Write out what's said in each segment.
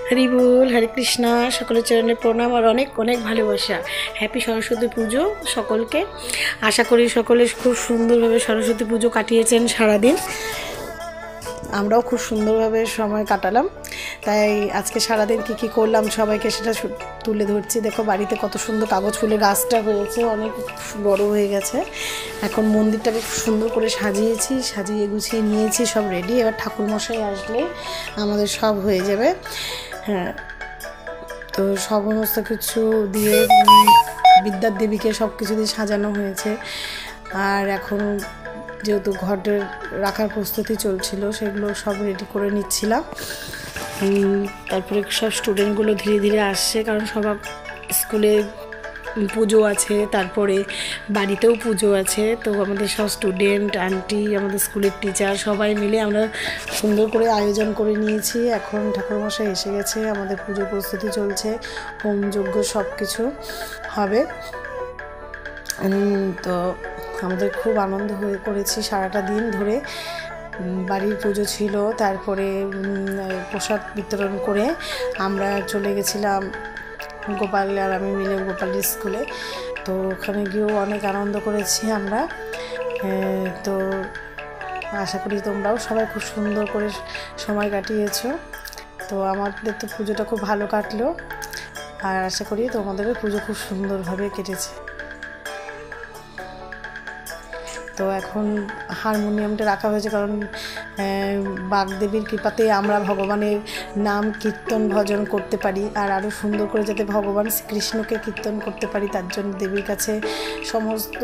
হরি বল, হরে কৃষ্ণা। সকলের চরণে প্রণাম আর অনেক অনেক ভালোবাসা। হ্যাপি সরস্বতী পুজো সকলকে। আশা করি সকলে খুব সুন্দরভাবে সরস্বতী পুজো কাটিয়েছেন সারাদিন। আমরাও খুব সুন্দরভাবে সময় কাটালাম। তাই আজকে সারাদিন কী কী করলাম সবাইকে সেটা তুলে ধরছি। দেখো বাড়িতে কত সুন্দর কাগজ ফুলের গাছটা হয়েছে, অনেক বড় হয়ে গেছে। এখন মন্দিরটাকে খুব সুন্দর করে সাজিয়েছি, সাজিয়ে গুছিয়ে নিয়েছি, সব রেডি। এবার ঠাকুরমশাই আসলে আমাদের সব হয়ে যাবে। হ্যাঁ, তো সমস্ত কিছু দিয়ে বিদ্যার দেবীকে সব কিছু দিয়ে সাজানো হয়েছে। আর এখন যেহেতু ঘটের রাখার প্রস্তুতি চলছিল, সেগুলো সব রেডি করে নিচ্ছিলাম। তারপরে সব স্টুডেন্টগুলো ধীরে ধীরে আসছে, কারণ সবার স্কুলে পুজো আছে, তারপরে বাড়িতেও পুজো আছে। তো আমাদের সব স্টুডেন্ট, আন্টি, আমাদের স্কুলের টিচার সবাই মিলে আমরা সুন্দর করে আয়োজন করে নিয়েছি। এখন ঠাকুরমশাই এসে গেছে, আমাদের পুজোর প্রস্তুতি চলছে, হোম যজ্ঞ সব কিছু হবে। তো আমাদের খুব আনন্দ হয়ে করেছি সারাটা দিন ধরে। বাড়ির পুজো ছিল, তারপরে প্রসাদ বিতরণ করে আমরা চলে গেছিলাম গোপাল আর আমি মিলে গোপালের স্কুলে। তো ওখানে গিয়েও অনেক আনন্দ করেছি আমরা। তো আশা করি তোমরাও সবাই খুব সুন্দর করে সময় কাটিয়েছো। তো আমাদের তো পুজোটা খুব ভালো কাটলো, আর আশা করি তোমাদেরও পুজো খুব সুন্দরভাবে কেটেছে। তো এখন হারমোনিয়ামটা রাখা হয়েছে, কারণ বাগদেবীর কৃপাতে আমরা ভগবানের নাম কীর্তন ভজন করতে পারি, আর আরও সুন্দর করে যাতে ভগবান শ্রীকৃষ্ণকে কীর্তন করতে পারি, তার জন্য দেবীর কাছে সমস্ত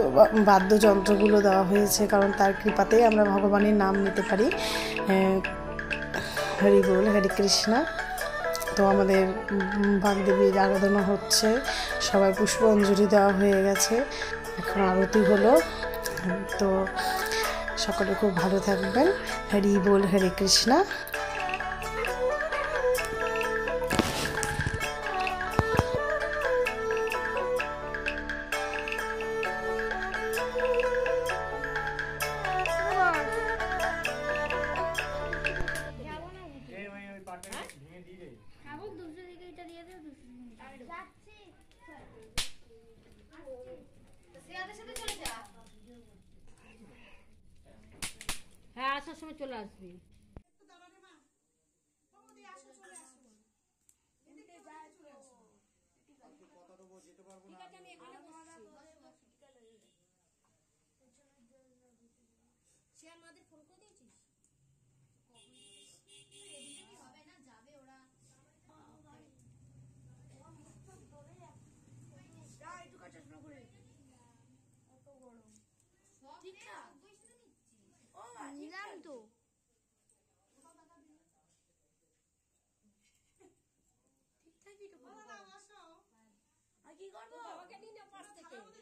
বাদ্যযন্ত্রগুলো দেওয়া হয়েছে, কারণ তার কৃপাতেই আমরা ভগবানের নাম নিতে পারি। হরি বল, হরে কৃষ্ণা। তো আমাদের বাগদেবীর আরাধনা হচ্ছে, সবাই পুষ্পাঞ্জলি দেওয়া হয়ে গেছে, এখন আরতি হলো। তো সকলে খুব ভালো থাকবেন। হরি বল, হরে কৃষ্ণা। হ্যাঁ, আসার সময় চলে আসবি। নিলাম তো। কি করবো? আমাকে নিয়ে না পাশ থেকে।